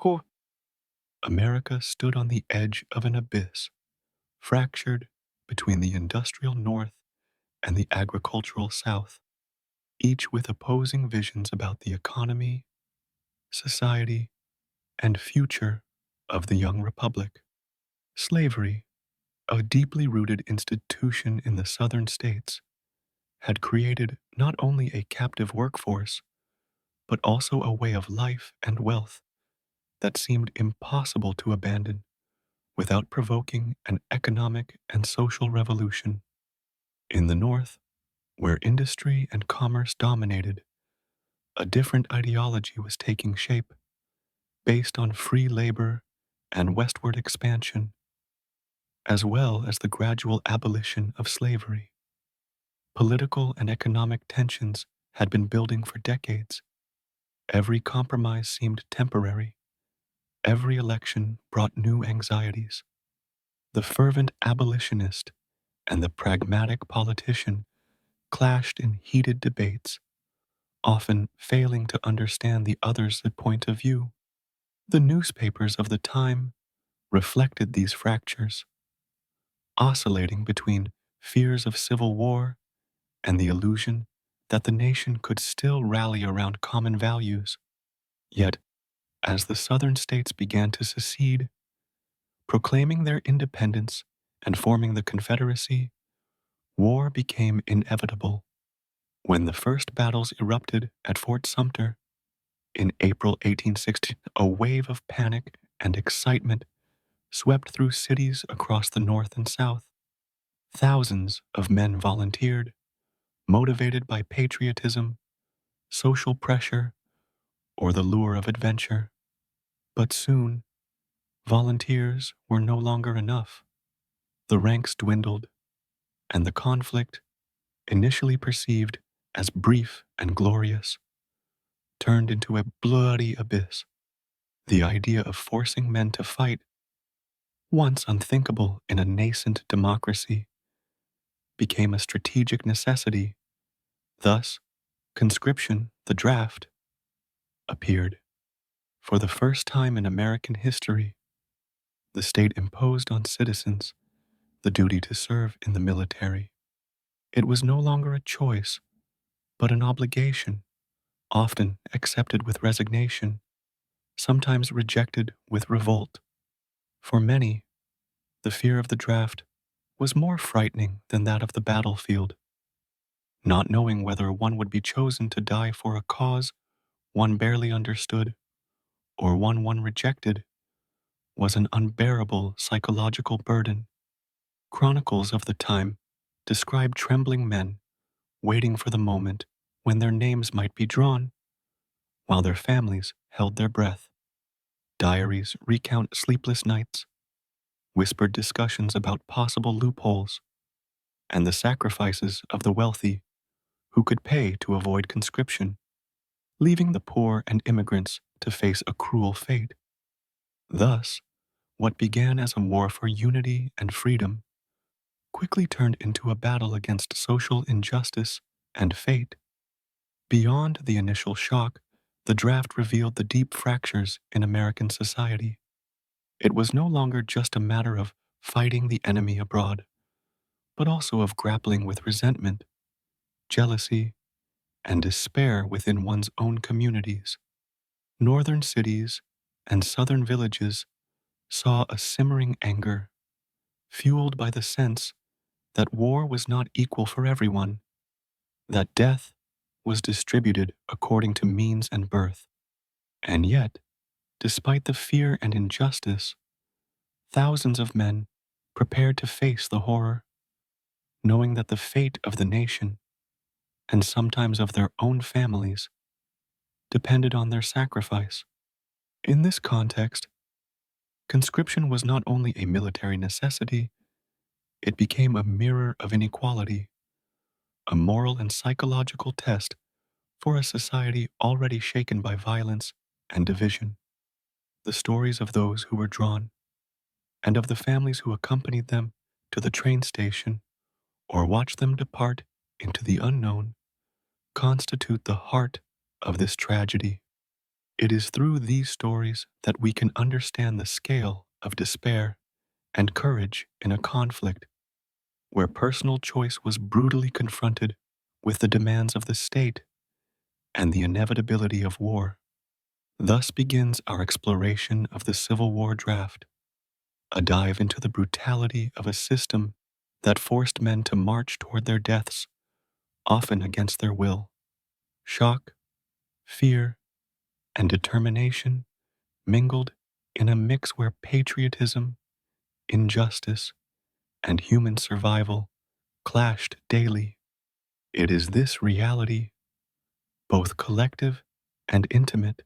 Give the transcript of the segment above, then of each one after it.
Who? America stood on the edge of an abyss, fractured between the industrial North and the agricultural South, each with opposing visions about the economy, society, and future of the young republic. Slavery, a deeply rooted institution in the southern states, had created not only a captive workforce, but also a way of life and wealth that seemed impossible to abandon without provoking an economic and social revolution. In the North, where industry and commerce dominated, a different ideology was taking shape, based on free labor and westward expansion, as well as the gradual abolition of slavery. Political and economic tensions had been building for decades. Every compromise seemed temporary. Every election brought new anxieties. The fervent abolitionist and the pragmatic politician clashed in heated debates, often failing to understand the other's point of view. The newspapers of the time reflected these fractures, oscillating between fears of civil war and the illusion that the nation could still rally around common values. Yet, as the southern states began to secede, proclaiming their independence and forming the Confederacy, war became inevitable. When the first battles erupted at Fort Sumter in April 1860, a wave of panic and excitement swept through cities across the North and South. Thousands of men volunteered, motivated by patriotism, social pressure, or the lure of adventure. But soon, volunteers were no longer enough. The ranks dwindled, and the conflict, initially perceived as brief and glorious, turned into a bloody abyss. The idea of forcing men to fight, once unthinkable in a nascent democracy, became a strategic necessity. Thus, conscription, the draft, appeared. For the first time in American history, the state imposed on citizens the duty to serve in the military. It was no longer a choice, but an obligation, often accepted with resignation, sometimes rejected with revolt. For many, the fear of the draft was more frightening than that of the battlefield. Not knowing whether one would be chosen to die for a cause one barely understood or one rejected was an unbearable psychological burden. Chronicles of the time describe trembling men waiting for the moment when their names might be drawn, while their families held their breath. Diaries recount sleepless nights, whispered discussions about possible loopholes, and the sacrifices of the wealthy who could pay to avoid conscription, leaving the poor and immigrants to face a cruel fate. Thus, what began as a war for unity and freedom quickly turned into a battle against social injustice and fate. Beyond the initial shock, the draft revealed the deep fractures in American society. It was no longer just a matter of fighting the enemy abroad, but also of grappling with resentment, jealousy, and despair within one's own communities. Northern cities and southern villages saw a simmering anger, fueled by the sense that war was not equal for everyone, that death was distributed according to means and birth. And yet, despite the fear and injustice, thousands of men prepared to face the horror, knowing that the fate of the nation, and sometimes of their own families, depended on their sacrifice. In this context, conscription was not only a military necessity, it became a mirror of inequality, a moral and psychological test for a society already shaken by violence and division. The stories of those who were drawn, and of the families who accompanied them to the train station or watched them depart into the unknown, constitute the heart of this tragedy. It is through these stories that we can understand the scale of despair and courage in a conflict where personal choice was brutally confronted with the demands of the state and the inevitability of war. Thus begins our exploration of the Civil War draft, a dive into the brutality of a system that forced men to march toward their deaths, often against their will. Shock, fear, and determination mingled in a mix where patriotism, injustice, and human survival clashed daily. It is this reality, both collective and intimate,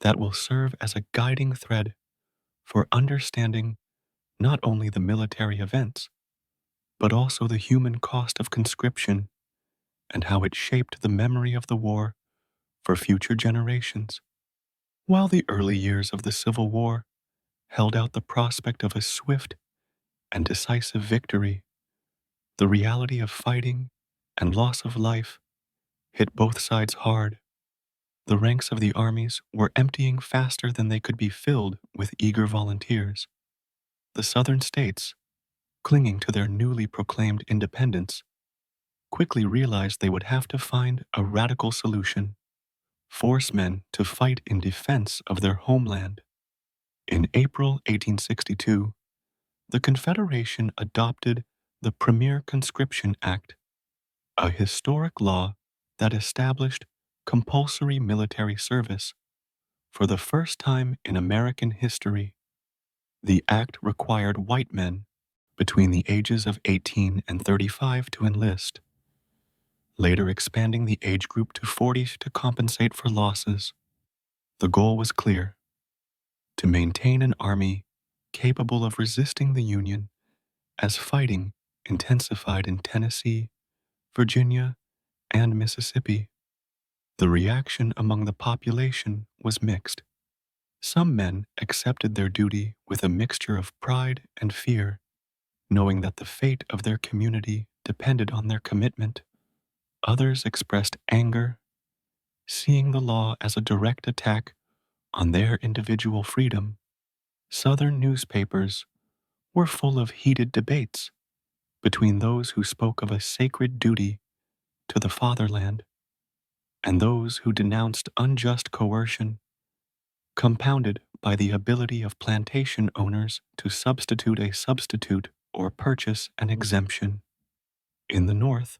that will serve as a guiding thread for understanding not only the military events, but also the human cost of conscription and how it shaped the memory of the war for future generations. While the early years of the Civil War held out the prospect of a swift and decisive victory, the reality of fighting and loss of life hit both sides hard. The ranks of the armies were emptying faster than they could be filled with eager volunteers. The southern states, clinging to their newly proclaimed independence, quickly realized they would have to find a radical solution: force men to fight in defense of their homeland. In April 1862, the Confederation adopted the Premier Conscription Act, a historic law that established compulsory military service for the first time in American history. The act required white men between the ages of 18 and 35 to enlist, later expanding the age group to 40 to compensate for losses. The goal was clear: to maintain an army capable of resisting the Union as fighting intensified in Tennessee, Virginia, and Mississippi. The reaction among the population was mixed. Some men accepted their duty with a mixture of pride and fear, knowing that the fate of their community depended on their commitment. Others expressed anger, seeing the law as a direct attack on their individual freedom. Southern newspapers were full of heated debates between those who spoke of a sacred duty to the fatherland and those who denounced unjust coercion, compounded by the ability of plantation owners to substitute a substitute or purchase an exemption. In the North,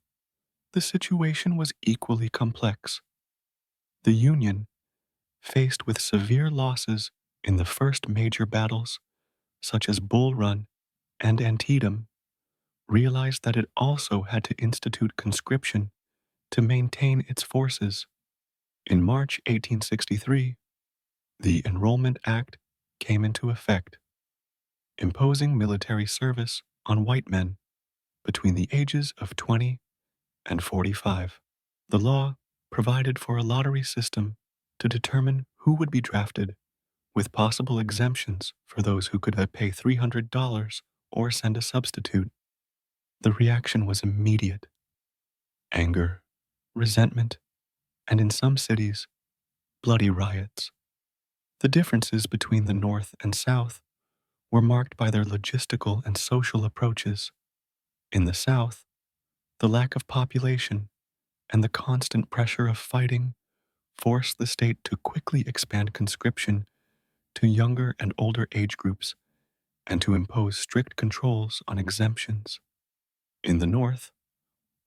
the situation was equally complex. The Union, faced with severe losses in the first major battles, such as Bull Run and Antietam, realized that it also had to institute conscription to maintain its forces. In March 1863, the Enrollment Act came into effect, imposing military service on white men between the ages of 20 and 45. The law provided for a lottery system to determine who would be drafted, with possible exemptions for those who could pay $300 or send a substitute. The reaction was immediate: anger, resentment, and in some cities, bloody riots. The differences between the North and South were marked by their logistical and social approaches. In the South, the lack of population and the constant pressure of fighting forced the state to quickly expand conscription to younger and older age groups and to impose strict controls on exemptions. In the North,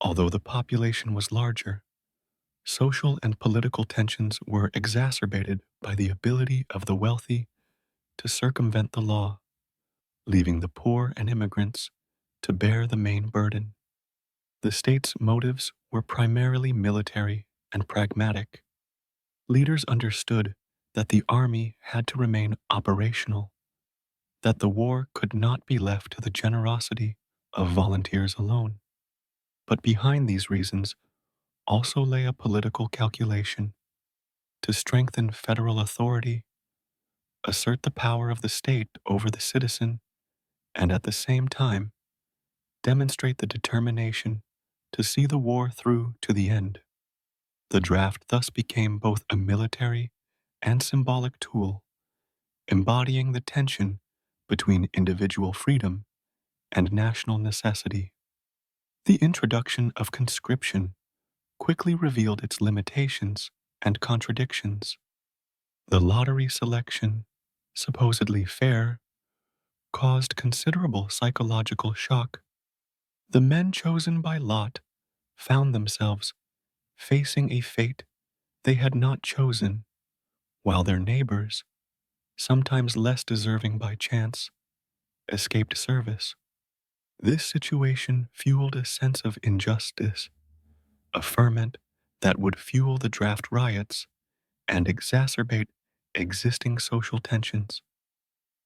although the population was larger, social and political tensions were exacerbated by the ability of the wealthy to circumvent the law, leaving the poor and immigrants to bear the main burden. The state's motives were primarily military and pragmatic. Leaders understood that the army had to remain operational, that the war could not be left to the generosity of volunteers alone. But behind these reasons also lay a political calculation: to strengthen federal authority, assert the power of the state over the citizen, and at the same time demonstrate the determination to see the war through to the end. The draft thus became both a military and symbolic tool, embodying the tension between individual freedom and national necessity. The introduction of conscription quickly revealed its limitations and contradictions. The lottery selection, supposedly fair, caused considerable psychological shock. The men chosen by lot found themselves facing a fate they had not chosen, while their neighbors, sometimes less deserving by chance, escaped service. This situation fueled a sense of injustice, a ferment that would fuel the draft riots and exacerbate existing social tensions.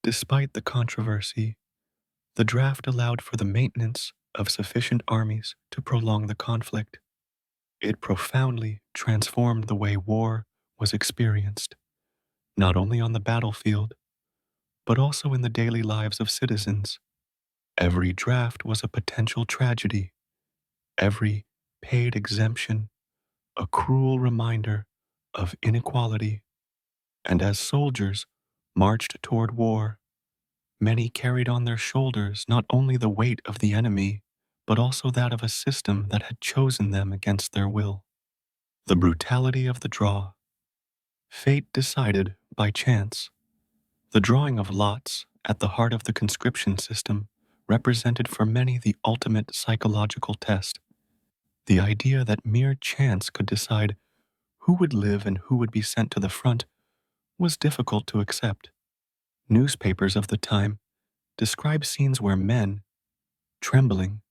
Despite the controversy, the draft allowed for the maintenance of sufficient armies to prolong the conflict. It profoundly transformed the way war was experienced, not only on the battlefield, but also in the daily lives of citizens. Every draft was a potential tragedy, every paid exemption a cruel reminder of inequality. And as soldiers marched toward war, many carried on their shoulders not only the weight of the enemy, but also that of a system that had chosen them against their will. The brutality of the draw. Fate decided by chance. The drawing of lots at the heart of the conscription system represented for many the ultimate psychological test. The idea that mere chance could decide who would live and who would be sent to the front was difficult to accept. Newspapers of the time describe scenes where men, trembling,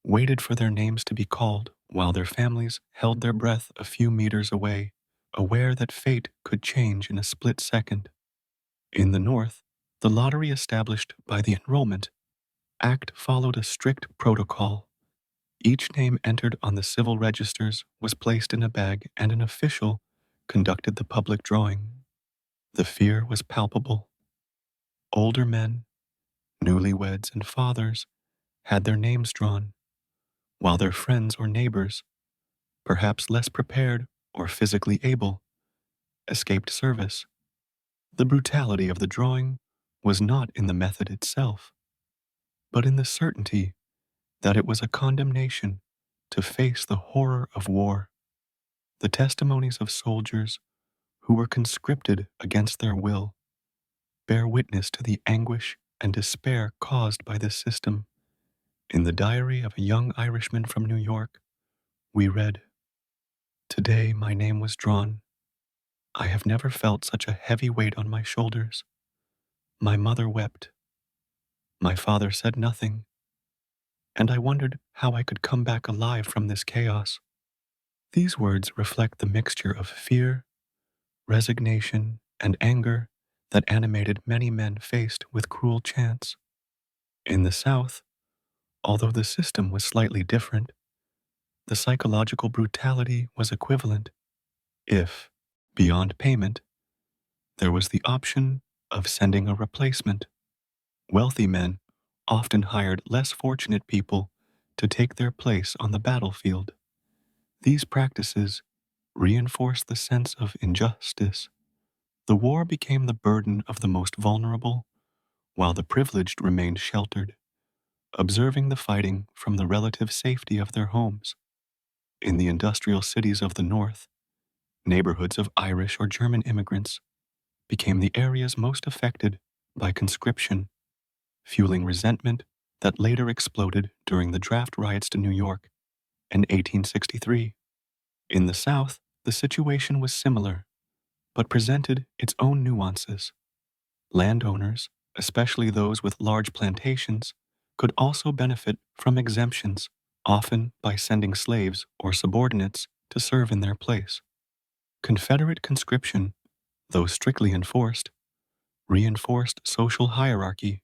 waited for their names to be called while their families held their breath a few meters away, aware that fate could change in a split second. In the North, the lottery established by the Enrollment Act followed a strict protocol. Each name entered on the civil registers was placed in a bag and an official conducted the public drawing. The fear was palpable. Older men, newlyweds, and fathers had their names drawn, while their friends or neighbors, perhaps less prepared or physically able, escaped service. The brutality of the drawing was not in the method itself, but in the certainty that it was a condemnation to face the horror of war. The testimonies of soldiers who were conscripted against their will bear witness to the anguish and despair caused by this system. In the diary of a young Irishman from New York, we read, "Today my name was drawn. I have never felt such a heavy weight on my shoulders. My mother wept. My father said nothing, and I wondered how I could come back alive from this chaos." These words reflect the mixture of fear, resignation, and anger that animated many men faced with cruel chance. In the South, although the system was slightly different, the psychological brutality was equivalent. If, beyond payment, there was the option of sending a replacement, wealthy men often hired less fortunate people to take their place on the battlefield. These practices reinforced the sense of injustice. The war became the burden of the most vulnerable, while the privileged remained sheltered, observing the fighting from the relative safety of their homes. In the industrial cities of the North, neighborhoods of Irish or German immigrants became the areas most affected by conscription, fueling resentment that later exploded during the draft riots to New York in 1863. In the South, the situation was similar, but presented its own nuances. Landowners, especially those with large plantations, could also benefit from exemptions, often by sending slaves or subordinates to serve in their place. Confederate conscription, though strictly enforced, reinforced social hierarchy.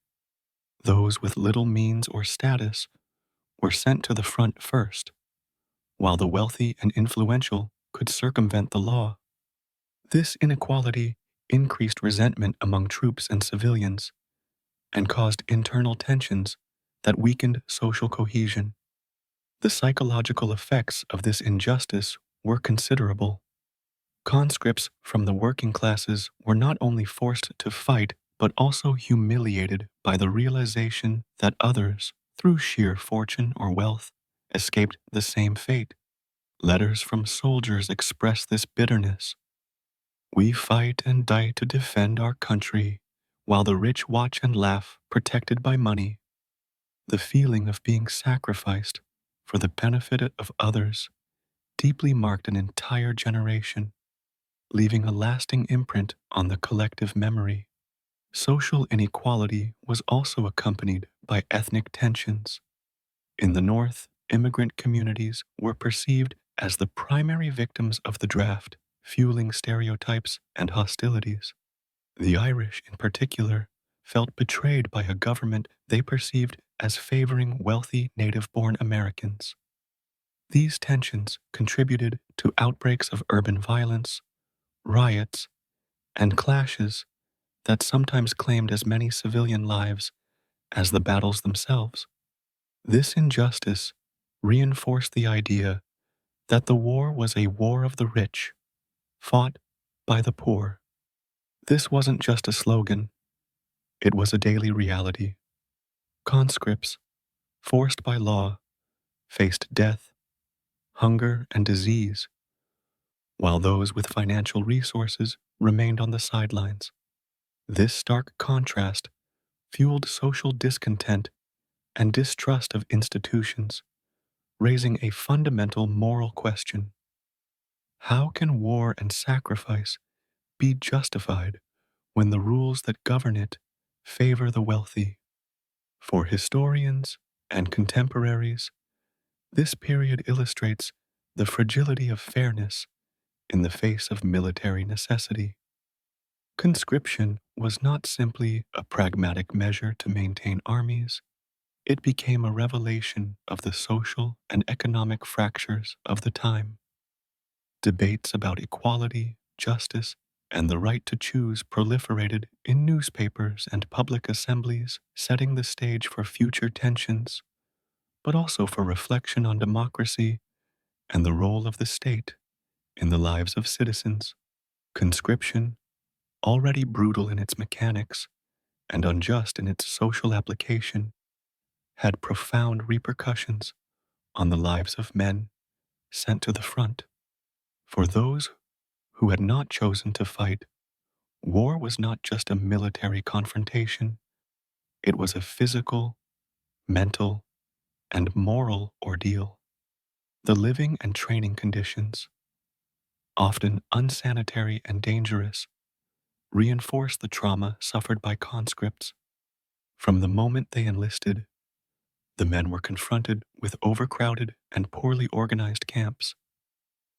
Those with little means or status were sent to the front first, while the wealthy and influential could circumvent the law. This inequality increased resentment among troops and civilians and caused internal tensions that weakened social cohesion. The psychological effects of this injustice were considerable. Conscripts from the working classes were not only forced to fight, but also humiliated by the realization that others, through sheer fortune or wealth, escaped the same fate. Letters from soldiers express this bitterness. We fight and die to defend our country, while the rich watch and laugh, protected by money. The feeling of being sacrificed for the benefit of others deeply marked an entire generation, leaving a lasting imprint on the collective memory. Social inequality was also accompanied by ethnic tensions. In the North, immigrant communities were perceived as the primary victims of the draft, fueling stereotypes and hostilities. The Irish, in particular, felt betrayed by a government they perceived as favoring wealthy native born Americans. These tensions contributed to outbreaks of urban violence, riots, and clashes that sometimes claimed as many civilian lives as the battles themselves. This injustice reinforced the idea that the war was a war of the rich, fought by the poor. This wasn't just a slogan, it was a daily reality. Conscripts, forced by law, faced death, hunger, and disease, while those with financial resources remained on the sidelines. This stark contrast fueled social discontent and distrust of institutions, raising a fundamental moral question. How can war and sacrifice be justified when the rules that govern it favor the wealthy? For historians and contemporaries, this period illustrates the fragility of fairness in the face of military necessity. Conscription was not simply a pragmatic measure to maintain armies, it became a revelation of the social and economic fractures of the time. Debates about equality, justice, and the right to choose proliferated in newspapers and public assemblies, setting the stage for future tensions, but also for reflection on democracy and the role of the state in the lives of citizens. Conscription, already brutal in its mechanics and unjust in its social application, had profound repercussions on the lives of men sent to the front. For those who had not chosen to fight, war was not just a military confrontation, it was a physical, mental, and moral ordeal. The living and training conditions, often unsanitary and dangerous, reinforced the trauma suffered by conscripts. From the moment they enlisted, the men were confronted with overcrowded and poorly organized camps.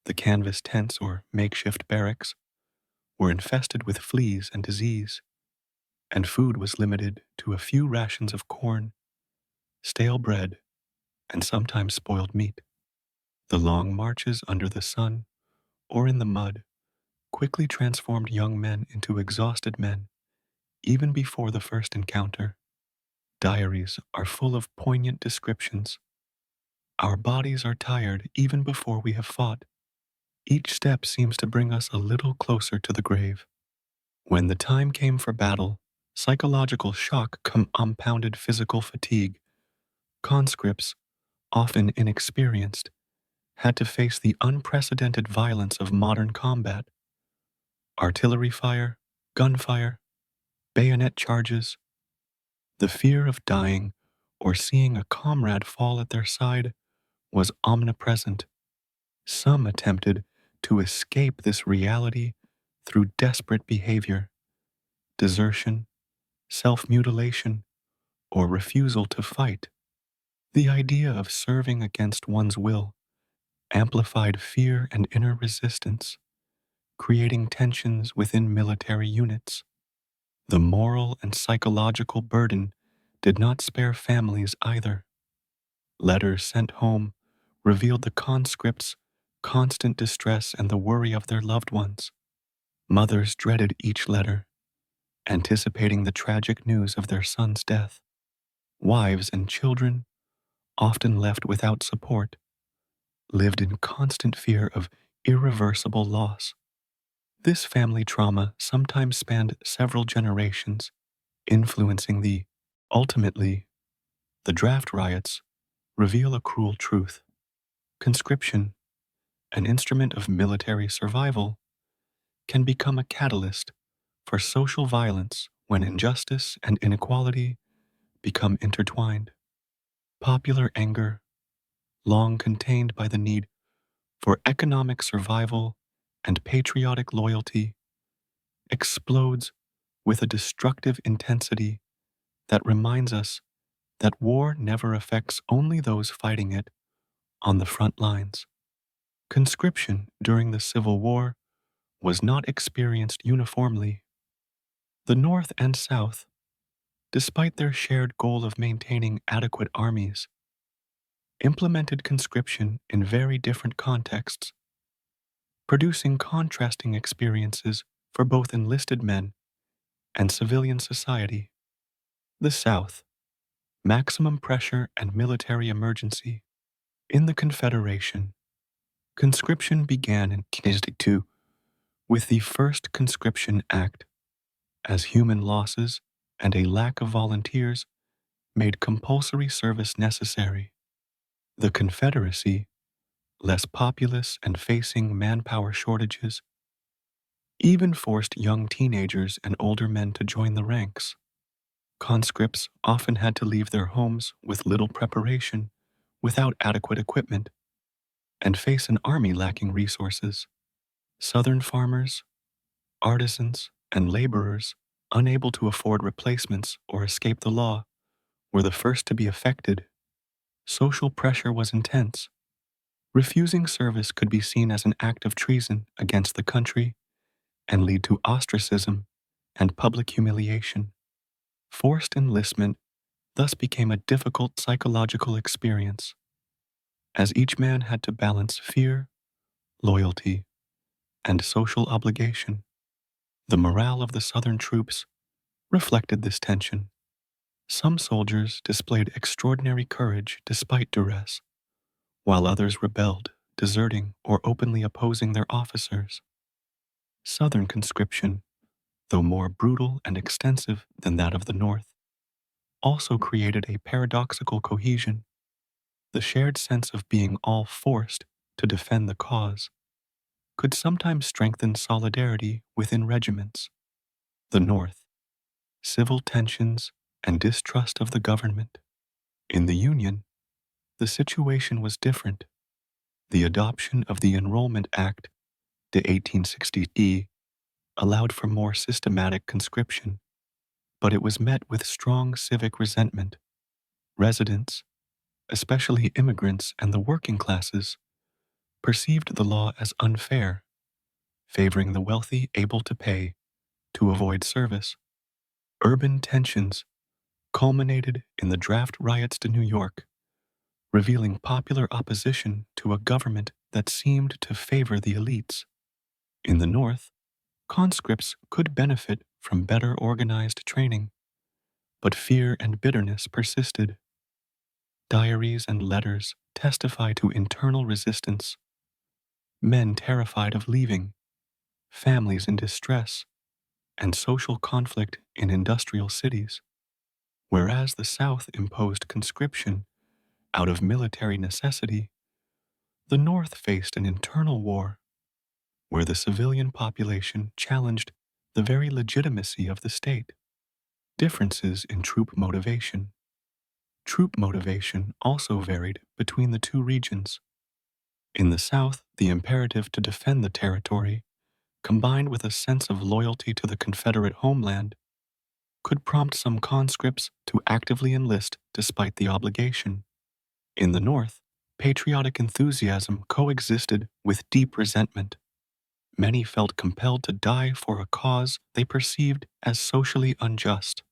The canvas tents or makeshift barracks were infested with fleas and disease, and food was limited to a few rations of corn, stale bread, and sometimes spoiled meat. The long marches under the sun or in the mud quickly transformed young men into exhausted men even before the first encounter. Diaries are full of poignant descriptions. Our bodies are tired even before we have fought. Each step seems to bring us a little closer to the grave. When the time came for battle, psychological shock compounded physical fatigue. Conscripts, often inexperienced, had to face the unprecedented violence of modern combat. Artillery fire, gunfire, bayonet charges. The fear of dying or seeing a comrade fall at their side was omnipresent. Some attempted to escape this reality through desperate behavior, desertion, self-mutilation, or refusal to fight. The idea of serving against one's will amplified fear and inner resistance, creating tensions within military units. The moral and psychological burden did not spare families either. Letters sent home revealed the conscripts' constant distress and the worry of their loved ones. Mothers dreaded each letter, anticipating the tragic news of their son's death. Wives and children, often left without support, lived in constant fear of irreversible loss. This family trauma sometimes spanned several generations, influencing ultimately, the draft riots reveal a cruel truth. Conscription, an instrument of military survival, can become a catalyst for social violence when injustice and inequality become intertwined. Popular anger, long contained by the need for economic survival and patriotic loyalty, explodes with a destructive intensity that reminds us that war never affects only those fighting it on the front lines. Conscription during the Civil War was not experienced uniformly. The North and South, despite their shared goal of maintaining adequate armies, implemented conscription in very different contexts, producing contrasting experiences for both enlisted men and civilian society. The South, maximum pressure and military emergency. In the Confederation, conscription began in 1862 with the first Conscription Act, as human losses and a lack of volunteers made compulsory service necessary. The Confederacy, less populous and facing manpower shortages, even forced young teenagers and older men to join the ranks. Conscripts often had to leave their homes with little preparation, without adequate equipment, and face an army lacking resources. Southern farmers, artisans, and laborers, unable to afford replacements or escape the law, were the first to be affected. Social pressure was intense. Refusing service could be seen as an act of treason against the country and lead to ostracism and public humiliation. Forced enlistment thus became a difficult psychological experience, as each man had to balance fear, loyalty, and social obligation. The morale of the Southern troops reflected this tension. Some soldiers displayed extraordinary courage despite duress, while others rebelled, deserting or openly opposing their officers. Southern conscription, though more brutal and extensive than that of the North, also created a paradoxical cohesion. The shared sense of being all forced to defend the cause could sometimes strengthen solidarity within regiments. The North, civil tensions and distrust of the government. In the Union, the situation was different. The adoption of the Enrollment Act de 1860 allowed for more systematic conscription, but it was met with strong civic resentment. Residents, especially immigrants and the working classes, perceived the law as unfair, favoring the wealthy able to pay to avoid service. Urban tensions culminated in the draft riots to New York, revealing popular opposition to a government that seemed to favor the elites. In the North, conscripts could benefit from better organized training, but fear and bitterness persisted. Diaries and letters testify to internal resistance, men terrified of leaving, families in distress, and social conflict in industrial cities. Whereas the South imposed conscription out of military necessity, the North faced an internal war where the civilian population challenged the very legitimacy of the state. Differences in troop motivation. Troop motivation also varied between the two regions. In the South, the imperative to defend the territory, combined with a sense of loyalty to the Confederate homeland, could prompt some conscripts to actively enlist despite the obligation. In the North, patriotic enthusiasm coexisted with deep resentment. Many felt compelled to die for a cause they perceived as socially unjust.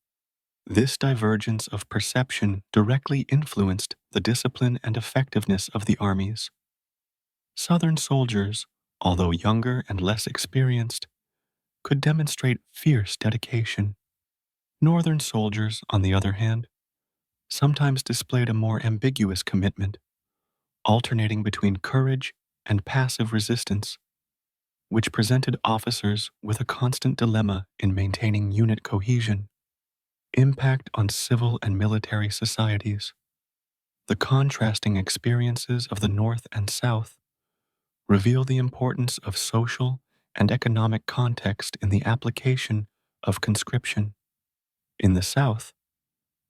This divergence of perception directly influenced the discipline and effectiveness of the armies. Southern soldiers, although younger and less experienced, could demonstrate fierce dedication. Northern soldiers, on the other hand, sometimes displayed a more ambiguous commitment, alternating between courage and passive resistance. which presented officers with a constant dilemma in maintaining unit cohesion. Impact on civil and military societies. The contrasting experiences of the North and South reveal the importance of social and economic context in the application of conscription. In the South,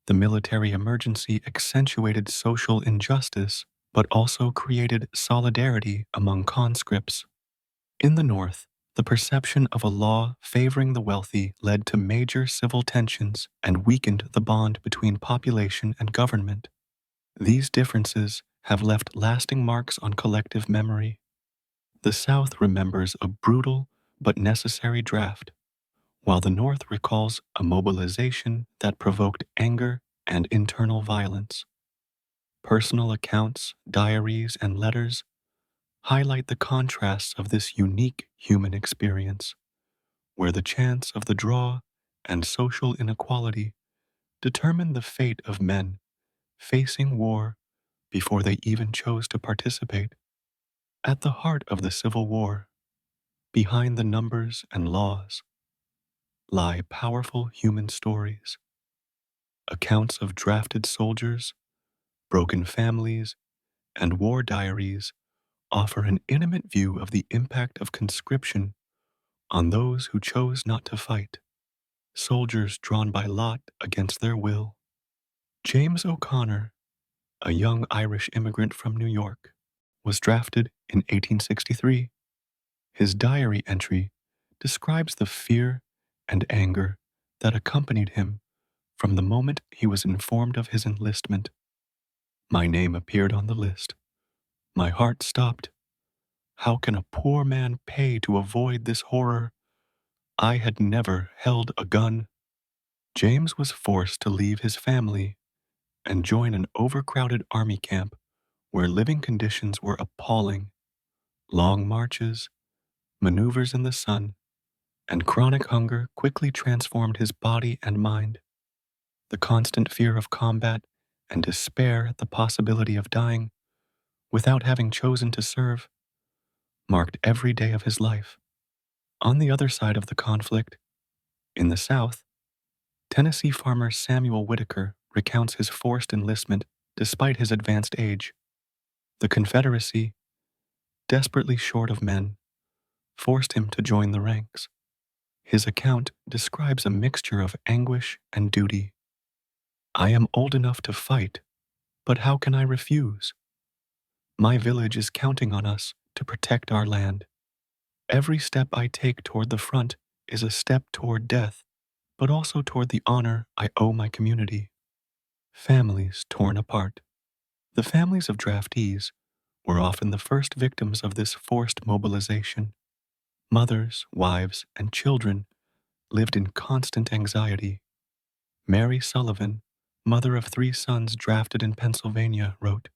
the military emergency accentuated social injustice but also created solidarity among conscripts. In the North, the perception of a law favoring the wealthy led to major civil tensions and weakened the bond between population and government. These differences have left lasting marks on collective memory. The South remembers a brutal but necessary draft, while the North recalls a mobilization that provoked anger and internal violence. Personal accounts, diaries, and letters highlight the contrasts of this unique human experience, where the chance of the draw and social inequality determine the fate of men facing war before they even chose to participate. At the heart of the Civil War, behind the numbers and laws, lie powerful human stories, accounts of drafted soldiers, broken families, and war diaries offer an intimate view of the impact of conscription on those who chose not to fight, soldiers drawn by lot against their will. James O'Connor, a young Irish immigrant from New York, was drafted in 1863. His diary entry describes the fear and anger that accompanied him from the moment he was informed of his enlistment. My name appeared on the list. My heart stopped. How can a poor man pay to avoid this horror? I had never held a gun. James was forced to leave his family and join an overcrowded army camp where living conditions were appalling. Long marches, maneuvers in the sun, and chronic hunger quickly transformed his body and mind. The constant fear of combat and despair at the possibility of dying without having chosen to serve marked every day of his life. On the other side of the conflict, in the South, Tennessee farmer Samuel Whitaker recounts his forced enlistment despite his advanced age. The Confederacy, desperately short of men, forced him to join the ranks. His account describes a mixture of anguish and duty. I am old enough to fight, but how can I refuse? My village is counting on us to protect our land. Every step I take toward the front is a step toward death, but also toward the honor I owe my community. Families torn apart. The families of draftees were often the first victims of this forced mobilization. Mothers, wives, and children lived in constant anxiety. Mary Sullivan, mother of 3 sons drafted in Pennsylvania, wrote,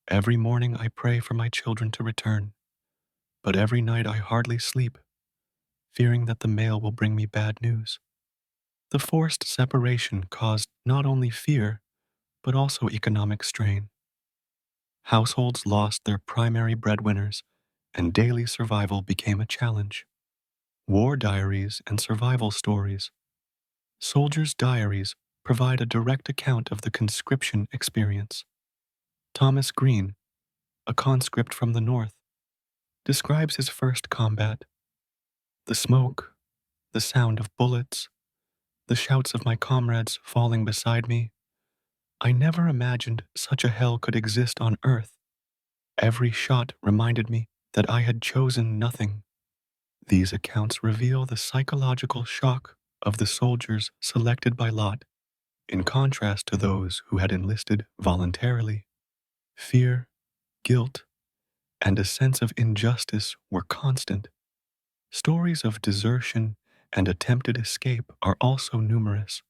"Every morning I pray for my children to return, but every night I hardly sleep, fearing that the mail will bring me bad news." The forced separation caused not only fear, but also economic strain. Households lost their primary breadwinners, and daily survival became a challenge. War diaries and survival stories. Soldiers' diaries provide a direct account of the conscription experience. Thomas Green, a conscript from the North, describes his first combat. The smoke, the sound of bullets, the shouts of my comrades falling beside me. I never imagined such a hell could exist on earth. Every shot reminded me that I had chosen nothing. These accounts reveal the psychological shock of the soldiers selected by lot, in contrast to those who had enlisted voluntarily. Fear, guilt, and a sense of injustice were constant. Stories of desertion and attempted escape are also numerous.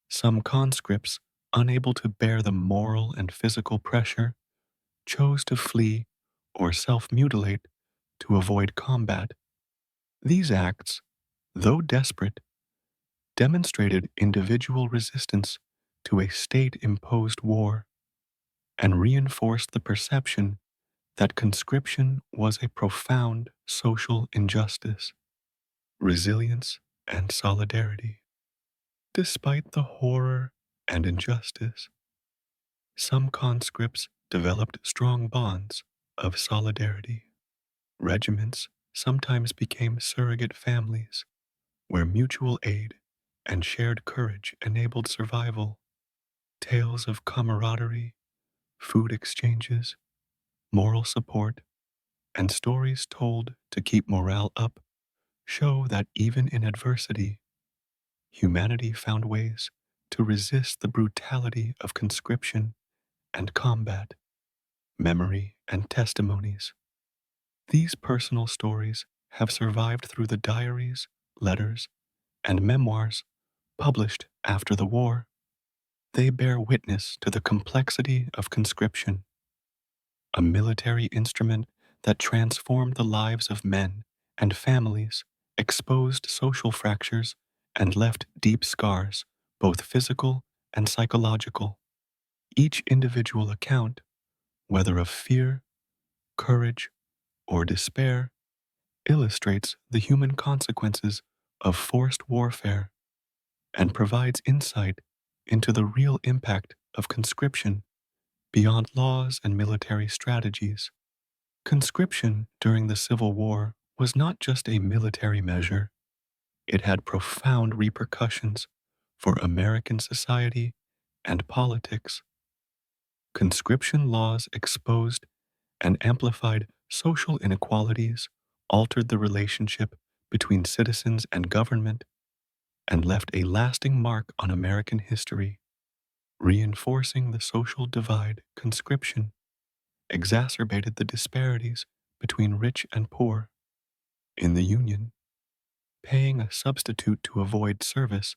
Some conscripts, unable to bear the moral and physical pressure, chose to flee or self-mutilate to avoid combat. These acts, though desperate, demonstrated individual resistance to a state-imposed war and reinforced the perception that conscription was a profound social injustice, resilience, and solidarity. Despite the horror and injustice, some conscripts developed strong bonds of solidarity. Regiments sometimes became surrogate families where mutual aid and shared courage enabled survival. Tales of camaraderie, food exchanges, moral support, and stories told to keep morale up show that even in adversity, humanity found ways to resist the brutality of conscription and combat. Memory and testimonies. These personal stories have survived through the diaries, letters, and memoirs published after the war. They bear witness to the complexity of conscription, a military instrument that transformed the lives of men and families, exposed social fractures, and left deep scars, both physical and psychological. Each individual account, whether of fear, courage, or despair, illustrates the human consequences of forced warfare and provides insight into the real impact of conscription beyond laws and military strategies. Conscription during the Civil War was not just a military measure, it had profound repercussions for American society and politics. Conscription laws exposed and amplified social inequalities, altered the relationship between citizens and government, and left a lasting mark on American history, reinforcing the social divide. Conscription exacerbated the disparities between rich and poor. In the Union, paying a substitute to avoid service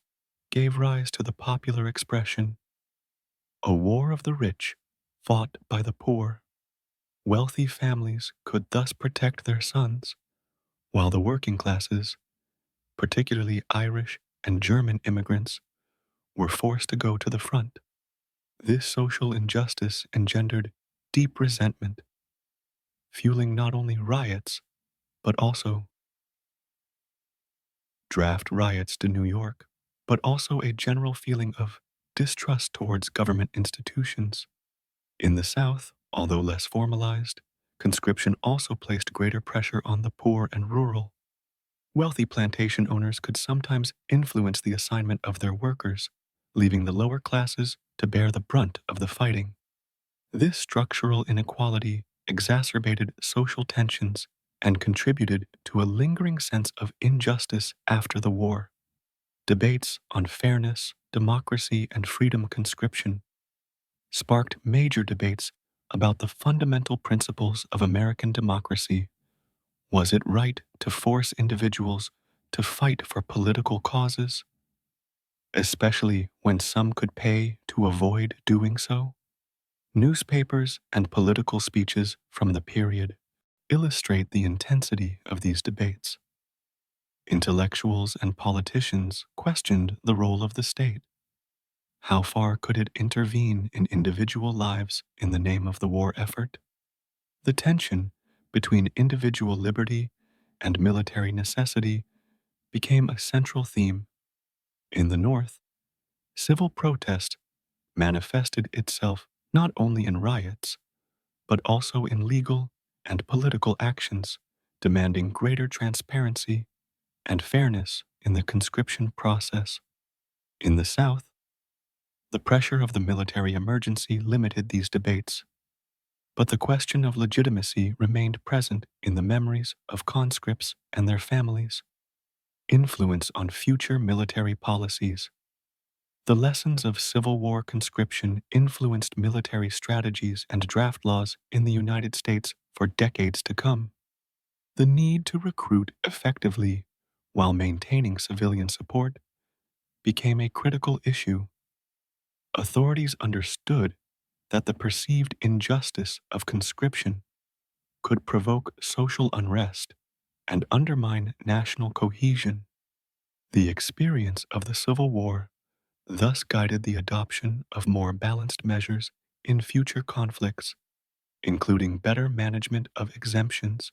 gave rise to the popular expression, a war of the rich fought by the poor. Wealthy families could thus protect their sons, while the working classes, particularly Irish and German immigrants, were forced to go to the front. This social injustice engendered deep resentment, fueling not only riots, but also draft riots to New York, but also a general feeling of distrust towards government institutions. In the South, although less formalized, conscription also placed greater pressure on the poor and rural. Wealthy plantation owners could sometimes influence the assignment of their workers, leaving the lower classes to bear the brunt of the fighting. This structural inequality exacerbated social tensions and contributed to a lingering sense of injustice after the war. Debates on fairness, democracy, and freedom conscription sparked major debates about the fundamental principles of American democracy. Was it right to force individuals to fight for political causes, especially when some could pay to avoid doing so? Newspapers and political speeches from the period illustrate the intensity of these debates. Intellectuals and politicians questioned the role of the state. How far could it intervene in individual lives in the name of the war effort? The tension between individual liberty and military necessity became a central theme. In the North, civil protest manifested itself not only in riots, but also in legal and political actions demanding greater transparency and fairness in the conscription process. In the South, the pressure of the military emergency limited these debates, but the question of legitimacy remained present in the memories of conscripts and their families. Influence on future military policies. The lessons of Civil War conscription influenced military strategies and draft laws in the United States for decades to come. The need to recruit effectively while maintaining civilian support became a critical issue. Authorities understood that the perceived injustice of conscription could provoke social unrest and undermine national cohesion. The experience of the Civil War thus guided the adoption of more balanced measures in future conflicts, including better management of exemptions,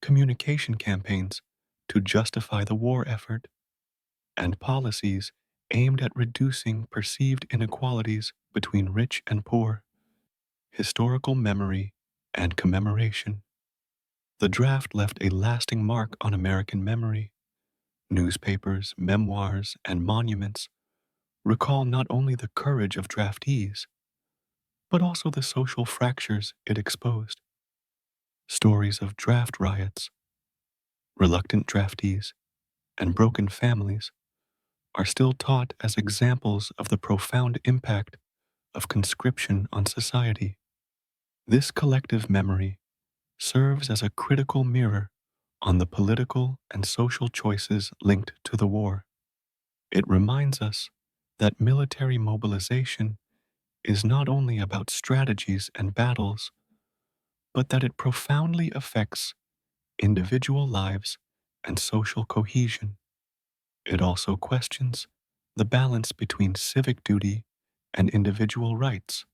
communication campaigns to justify the war effort, and policies aimed at reducing perceived inequalities between rich and poor, historical memory, and commemoration. The draft left a lasting mark on American memory. Newspapers, memoirs, and monuments recall not only the courage of draftees, but also the social fractures it exposed. Stories of draft riots, reluctant draftees, and broken families are still taught as examples of the profound impact of conscription on society. This collective memory serves as a critical mirror on the political and social choices linked to the war. It reminds us that military mobilization is not only about strategies and battles, but that it profoundly affects individual lives and social cohesion. It also questions the balance between civic duty and individual rights,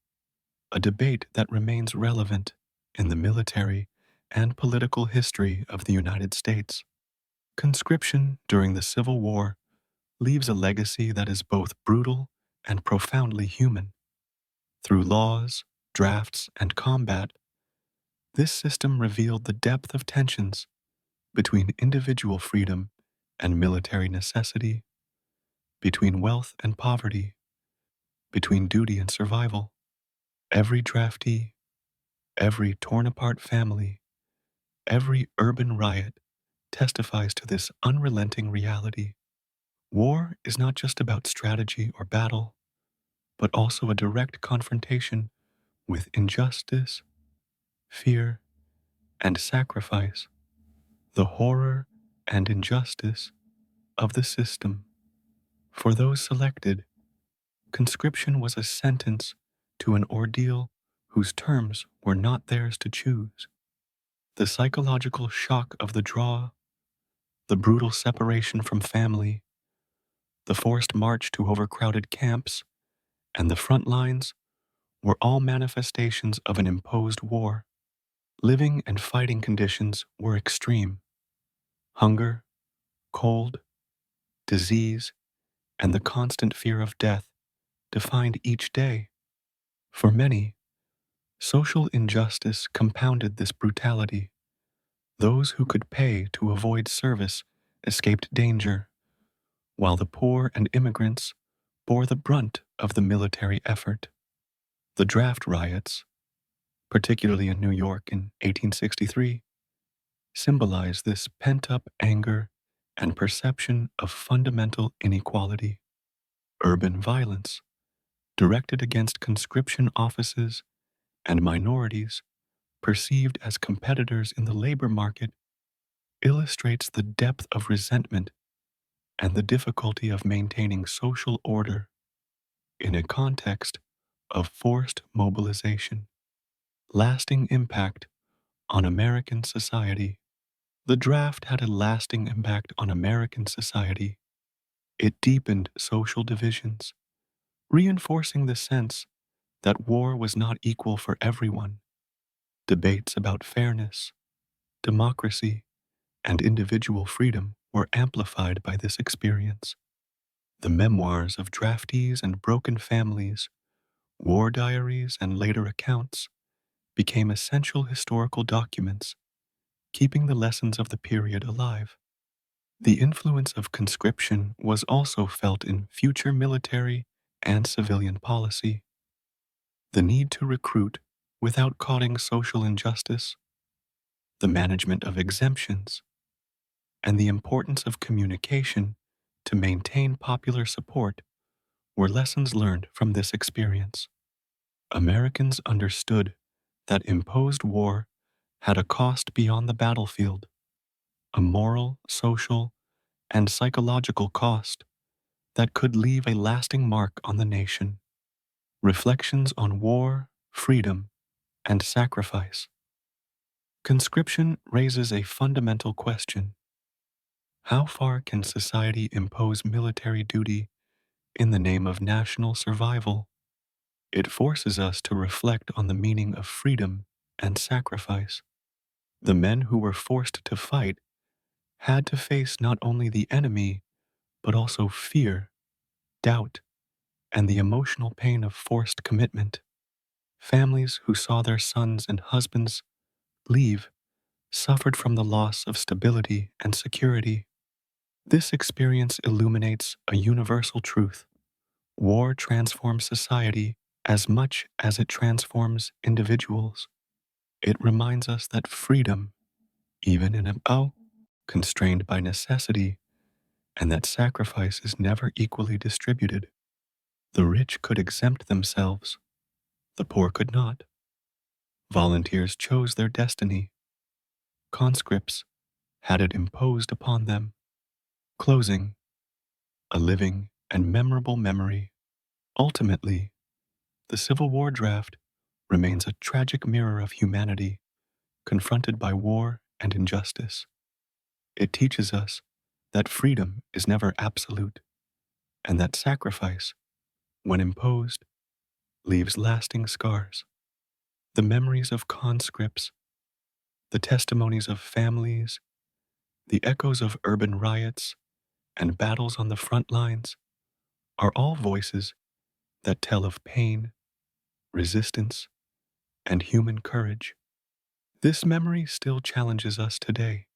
a debate that remains relevant in the military and political history of the United States. Conscription during the Civil War leaves a legacy that is both brutal and profoundly human. Through laws, drafts, and combat, this system revealed the depth of tensions between individual freedom and military necessity, between wealth and poverty, between duty and survival. Every draftee, every torn apart family, every urban riot testifies to this unrelenting reality. War is not just about strategy or battle, but also a direct confrontation with injustice, fear, and sacrifice, the horror and injustice of the system. For those selected, conscription was a sentence to an ordeal whose terms were not theirs to choose. The psychological shock of the draw, the brutal separation from family, the forced march to overcrowded camps, and the front lines were all manifestations of an imposed war. Living and fighting conditions were extreme. Hunger, cold, disease, and the constant fear of death defined each day. For many, social injustice compounded this brutality. Those who could pay to avoid service escaped danger, while the poor and immigrants bore the brunt of the military effort. The draft riots, particularly in New York in 1863, symbolize this pent-up anger and perception of fundamental inequality. Urban violence, directed against conscription offices and minorities perceived as competitors in the labor market, illustrates the depth of resentment and the difficulty of maintaining social order in a context of forced mobilization. Lasting impact on American society. The draft had a lasting impact on American society. It deepened social divisions, reinforcing the sense that war was not equal for everyone. Debates about fairness, democracy, and individual freedom were amplified by this experience. The memoirs of draftees and broken families, war diaries, and later accounts became essential historical documents, keeping the lessons of the period alive. The influence of conscription was also felt in future military and civilian policy. The need to recruit without causing social injustice, the management of exemptions, and the importance of communication to maintain popular support were lessons learned from this experience. Americans understood that imposed war had a cost beyond the battlefield, a moral, social, and psychological cost that could leave a lasting mark on the nation. Reflections on war, freedom, and sacrifice. Conscription raises a fundamental question. How far can society impose military duty in the name of national survival? It forces us to reflect on the meaning of freedom and sacrifice. The men who were forced to fight had to face not only the enemy, but also fear, doubt, and the emotional pain of forced commitment. Families who saw their sons and husbands leave suffered from the loss of stability and security. This experience illuminates a universal truth. War transforms society as much as it transforms individuals. It reminds us that freedom, even in a constrained by necessity, and that sacrifice is never equally distributed. The rich could exempt themselves, the poor could not. Volunteers chose their destiny. Conscripts had it imposed upon them. Closing, a living and memorable memory. Ultimately, the Civil War draft remains a tragic mirror of humanity confronted by war and injustice. It teaches us that freedom is never absolute and that sacrifice, when imposed, leaves lasting scars. The memories of conscripts, the testimonies of families, the echoes of urban riots, and battles on the front lines are all voices that tell of pain, resistance, and human courage. This memory still challenges us today.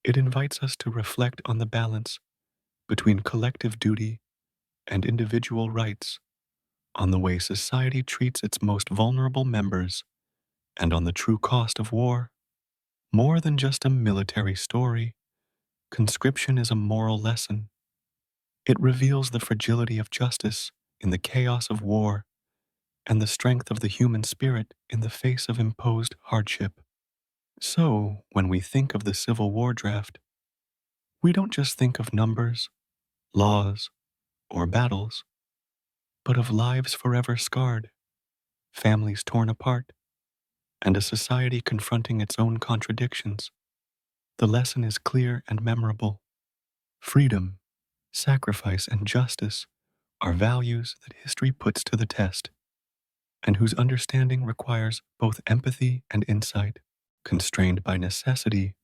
It invites us to reflect on the balance between collective duty and individual rights, on the way society treats its most vulnerable members, and on the true cost of war. More than just a military story, conscription is a moral lesson. It reveals the fragility of justice in the chaos of war and the strength of the human spirit in the face of imposed hardship. So, when we think of the Civil War draft, we don't just think of numbers, laws, or battles, but of lives forever scarred, families torn apart, and a society confronting its own contradictions. The lesson is clear and memorable. Freedom, sacrifice, and justice are values that history puts to the test, and whose understanding requires both empathy and insight, constrained by necessity,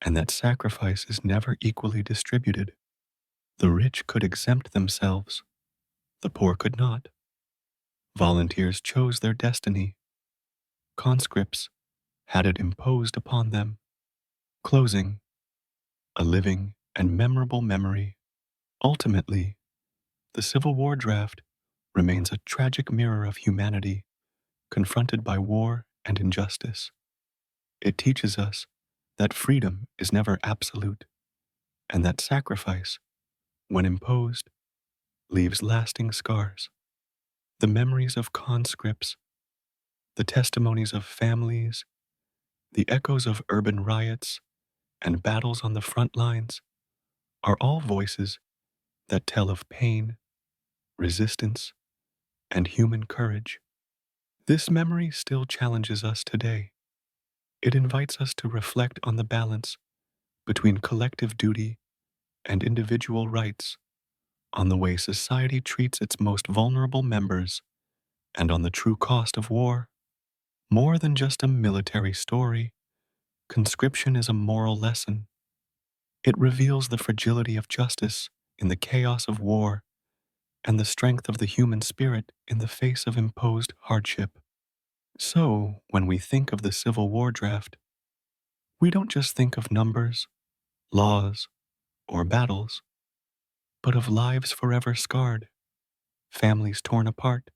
and that sacrifice is never equally distributed. The rich could exempt themselves, the poor could not. Volunteers chose their destiny. Conscripts had it imposed upon them. Closing, a living and memorable memory. Ultimately, the Civil War draft remains a tragic mirror of humanity confronted by war and injustice. It teaches us that freedom is never absolute and that sacrifice, when imposed, leaves lasting scars. The memories of conscripts, the testimonies of families, the echoes of urban riots, and battles on the front lines are all voices that tell of pain, resistance, and human courage. This memory still challenges us today. It invites us to reflect on the balance between collective duty and individual rights, on the way society treats its most vulnerable members, and on the true cost of war. More than just a military story, conscription is a moral lesson. It reveals the fragility of justice in the chaos of war and the strength of the human spirit in the face of imposed hardship. So, when we think of the Civil War draft, we don't just think of numbers, laws, or battles, but of lives forever scarred, families torn apart,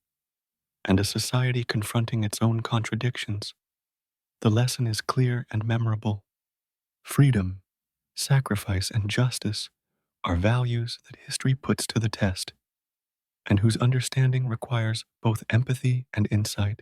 and a society confronting its own contradictions. The lesson is clear and memorable. Freedom, sacrifice, and justice are values that history puts to the test, and whose understanding requires both empathy and insight,